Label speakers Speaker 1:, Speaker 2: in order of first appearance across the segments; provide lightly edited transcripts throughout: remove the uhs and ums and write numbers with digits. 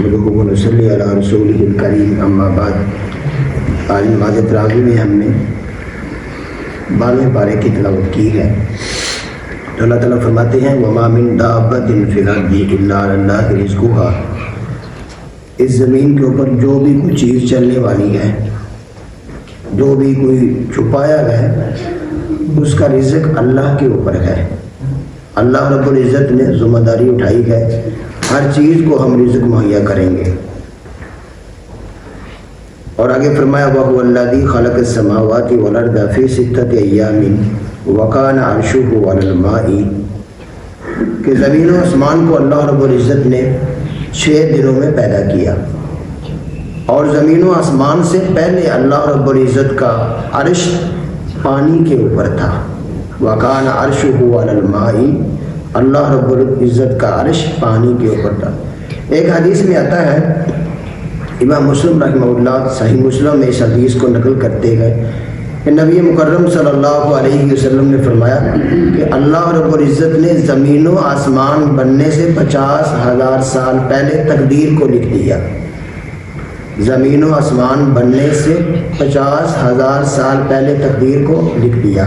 Speaker 1: نحمده ونصلی علی رسولہ الکریم اما بعد۔ آج نماز تراویح میں ہم نے 12ویں پارے کی تلاوت کی ہے تو اللہ تعالیٰ فرماتے ہیں وما من دابۃ فی الارض الا علی اللہ رزقها۔ اس زمین کے اوپر جو بھی کوئی چیز چلنے والی ہے، جو بھی کوئی چھپایا گیا ہے، اس کا رزق اللہ کے اوپر ہے۔ اللہ رب العزت نے ذمہ داری اٹھائی ہے، ہر چیز کو ہم رزق مہیا کریں گے۔ اور آگے فرمایا وَهُوَ الَّذِي خَلَقَ السَّمَاوَاتِ وَالْأَرْضَ فِي سِتَّةِ أَيَّامٍ وَكَانَ عَرْشُهُ عَلَى الْمَاءِ، کہ زمین و آسمان کو اللہ رب العزت نے 6 دنوں میں پیدا کیا، اور زمین و آسمان سے پہلے اللہ رب العزت کا عرش پانی کے اوپر تھا۔ وَكَانَ عَرْشُهُ عَلَى الْمَاءِ، اللہ رب العزت کا عرش پانی کے اوپر تھا۔ ایک حدیث میں آتا ہے، امام مسلم رحمہ اللہ صحیح مسلم میں اس حدیث کو نقل کرتے گئے کہ نبی مکرم صلی اللہ علیہ وسلم نے فرمایا کہ اللہ رب العزت نے زمین و آسمان بننے سے 50,000 سال پہلے تقدیر کو لکھ دیا۔ زمین و آسمان بننے سے 50,000 سال پہلے تقدیر کو لکھ دیا،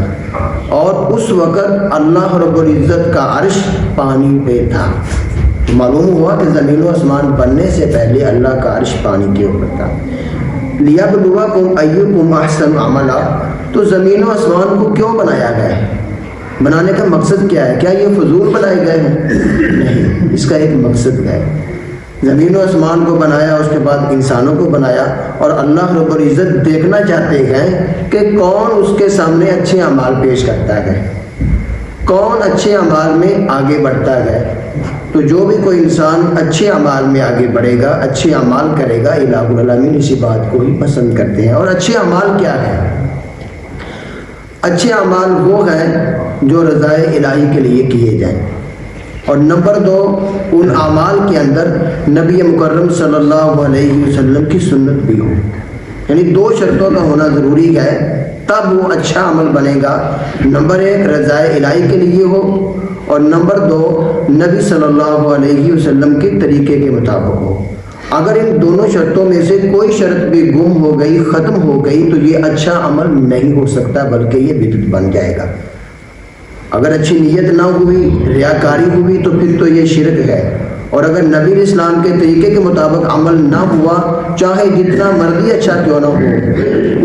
Speaker 1: اور اس وقت اللہ رب العزت کا عرش پانی پہ تھا۔ معلوم ہوا کہ زمین و آسمان بننے سے پہلے اللہ کا عرش پانی کے اوپر تھا۔ لِيَبْلُوَكُمْ أَيُّكُمْ أَحْسَنُ عَمَلًا، تو زمین و آسمان کو کیوں بنایا گیا ہے؟ بنانے کا مقصد کیا ہے؟ کیا یہ فضول بنائے گئے ہیں؟ نہیں، اس کا ایک مقصد ہے۔ زمین و آسمان کو بنایا، اس کے بعد انسانوں کو بنایا، اور اللہ رب العزت دیکھنا چاہتے ہیں کہ کون اس کے سامنے اچھے اعمال پیش کرتا ہے، کون اچھے اعمال میں آگے بڑھتا ہے۔ تو جو بھی کوئی انسان اچھے اعمال میں آگے بڑھے گا، اچھے اعمال کرے گا، الہ العالمین اسی بات کو ہی پسند کرتے ہیں۔ اور اچھے اعمال کیا ہے؟ اچھے اعمال وہ ہیں جو رضائے الہی کے لیے کیے جائیں، اور نمبر 2 ان اعمال کے اندر نبی مکرم صلی اللہ علیہ وسلم کی سنت بھی ہو، یعنی 2 شرطوں کا ہونا ضروری ہے، تب وہ اچھا عمل بنے گا۔ نمبر 1 رضائے الہی کے لیے ہو، اور نمبر 2 نبی صلی اللہ علیہ وسلم کے طریقے کے مطابق ہو۔ اگر ان دونوں شرطوں میں سے کوئی شرط بھی گم ہو گئی، ختم ہو گئی، تو یہ اچھا عمل نہیں ہو سکتا، بلکہ یہ بدعت بن جائے گا۔ اگر اچھی نیت نہ ہوئی، ریاکاری ہوئی، تو پھر تو یہ شرک ہے۔ اور اگر نبی اسلام کے طریقے کے مطابق عمل نہ ہوا، چاہے جتنا مرضی اچھا کیوں نہ ہو،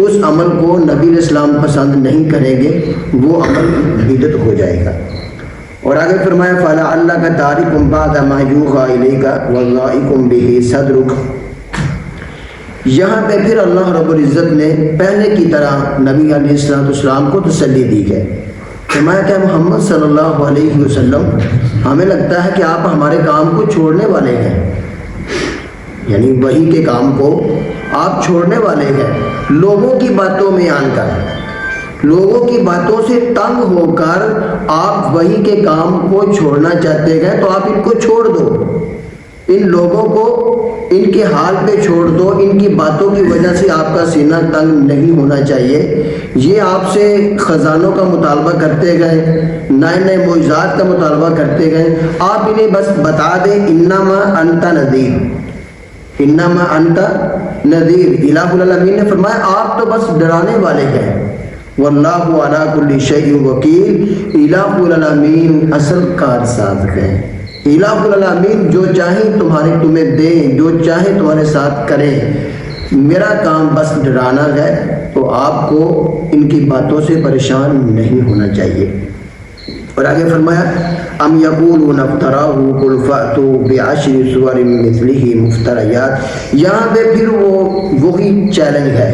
Speaker 1: اس عمل کو نبی اسلام پسند نہیں کریں گے، وہ عمل بدعت ہو جائے گا۔ اور آگے فرمایا فَلَعَلَّكَ تَارِكٌ بَعْضَ مَا يُوحَىٰ إِلَيْكَ وَضَائِقٌ بِهِ صَدْرُكَ۔ یہاں پہ پھر اللہ رب العزت نے پہلے کی طرح نبی علیہ السلام کو تسلی دی ہے۔ فرمایا کہ محمد صلی اللہ علیہ وسلم، ہمیں لگتا ہے کہ آپ ہمارے کام کو چھوڑنے والے ہیں، یعنی وحی کے کام کو آپ چھوڑنے والے ہیں، لوگوں کی باتوں میں آن کر، لوگوں کی باتوں سے تنگ ہو کر آپ وحی کے کام کو چھوڑنا چاہتے ہیں، تو آپ ان کو چھوڑ دو، ان لوگوں کو ان کے حال پہ چھوڑ دو۔ ان کی باتوں کی وجہ سے آپ کا سینہ تنگ نہیں ہونا چاہیے۔ یہ آپ سے خزانوں کا مطالبہ کرتے گئے، نئے نئے معجزات کا مطالبہ کرتے گئے، آپ انہیں بس بتا دیں انما انت نذیر، انما انت نذیر۔ الہ العالمین نے فرمایا آپ تو بس ڈرانے والے ہیں، واللہ علی کل شیء وکیل، الہ العالمین اصل کارساز ہے۔ الہ العالمین جو چاہیں تمہیں دیں، جو چاہیں تمہارے ساتھ کریں، میرا کام بس ڈرانا ہے، تو آپ کو ان کی باتوں سے پریشان نہیں ہونا چاہیے۔ اور آگے فرمایا ام یقولون افتراہ قل فأتوا بعشر سور مثلہ مفتریات۔ یہاں پہ پھر وہی چیلنج ہے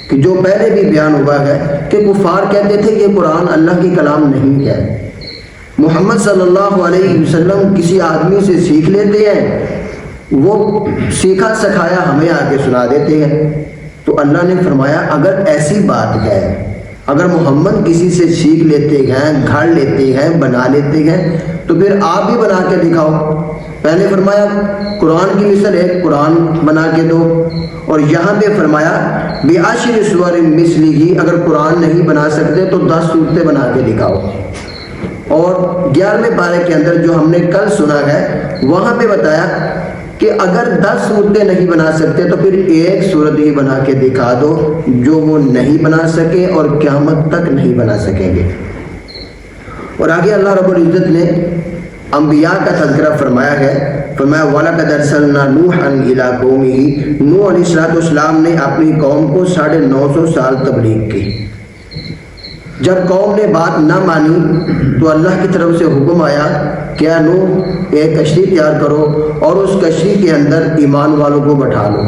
Speaker 1: کہ جو پہلے بھی بیان ہوا ہے کہ کفار کہتے تھے کہ قرآن اللہ کی کلام نہیں ہے۔ محمد صلی اللہ علیہ وسلم کسی آدمی سے سیکھ لیتے ہیں، وہ سیکھا سکھایا ہمیں آگے سنا دیتے ہیں۔ تو اللہ نے فرمایا اگر ایسی بات ہے، اگر محمد کسی سے سیکھ لیتے ہیں، گھڑ لیتے ہیں، بنا لیتے ہیں، تو پھر آپ بھی بنا کے دکھاؤ۔ پہلے فرمایا قرآن کی مثل ایک قرآن بنا کے دو، اور یہاں پہ فرمایا بعشر سور مثلہ، اگر قرآن نہیں بنا سکتے تو 10 صورتیں بنا کے دکھاؤ۔ اور 11ویں پارے کے اندر جو ہم نے کل سنا ہے، وہاں پہ بتایا کہ اگر 10 صورتیں نہیں بنا سکتے تو پھر ایک صورت ہی بنا کے دکھا دو جو وہ نہیں بنا سکے اور قیامت تک نہیں بنا سکیں گے۔ اور آگے اللہ رب العزت نے انبیاء کا تذکرہ فرمایا ہے، فرمایا وَلَقَدْ أَرْسَلْنَا نُوحًا إِلَىٰ قَوْمِهِ، نوح علیہ السلام نے اپنی قوم کو 950 سال تبلیغ کی۔ جب قوم نے بات نہ مانی تو اللہ کی طرف سے حکم آیا کہ اے نوح ایک کشتی تیار کرو اور اس کشتی کے اندر ایمان والوں کو بٹھا لو۔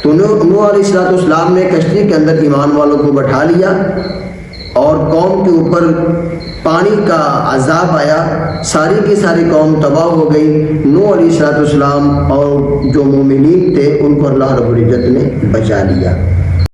Speaker 1: تو نوح علیہ السلام نے کشتی کے اندر ایمان والوں کو بٹھا لیا اور قوم کے اوپر پانی کا عذاب آیا، ساری کی ساری قوم تباہ ہو گئی۔ نوح علیہ السلام اور جو مومنین تھے ان کو اللہ رب العزت نے بچا لیا۔